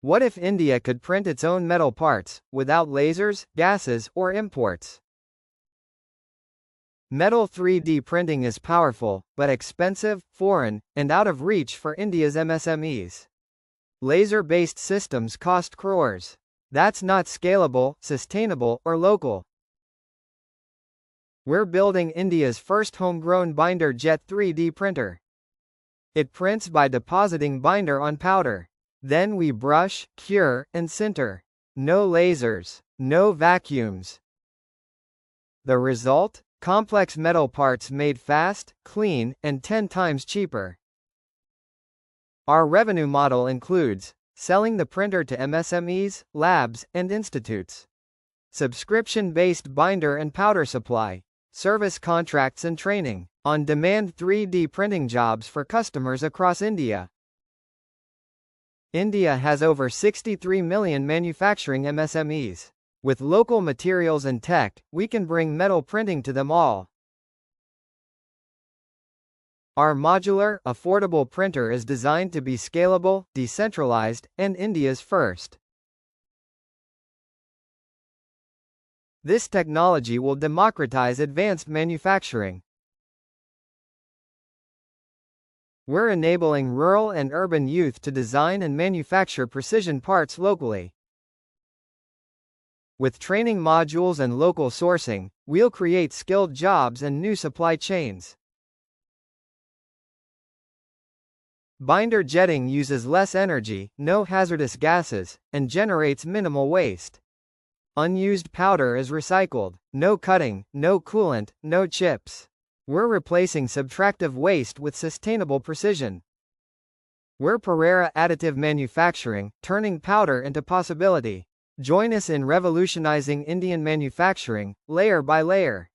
What if India could print its own metal parts, without lasers, gases, or imports? Metal 3D printing is powerful, but expensive, foreign, and out of reach for India's MSMEs. Laser-based systems cost crores. That's not scalable, sustainable, or local. We're building India's first homegrown binder jet 3D printer. It prints by depositing binder on powder. Then we brush, cure, and sinter. No lasers. No vacuums. The result? Complex metal parts made fast, clean, and 10 times cheaper. Our revenue model includes selling the printer to MSMEs, labs, and institutes. Subscription-based binder and powder supply. Service contracts and training. On-demand 3D printing jobs for customers across India. India has over 63 million manufacturing MSMEs. With local materials and tech, we can bring metal printing to them all. Our modular, affordable printer is designed to be scalable, decentralized, and India's first. This technology will democratize advanced manufacturing. We're enabling rural and urban youth to design and manufacture precision parts locally. With training modules and local sourcing, we'll create skilled jobs and new supply chains. Binder jetting uses less energy, no hazardous gases, and generates minimal waste. Unused powder is recycled. No cutting, no coolant, no chips. We're replacing subtractive waste with sustainable precision. We're Pereira Additive Manufacturing, turning powder into possibility. Join us in revolutionizing Indian manufacturing, layer by layer.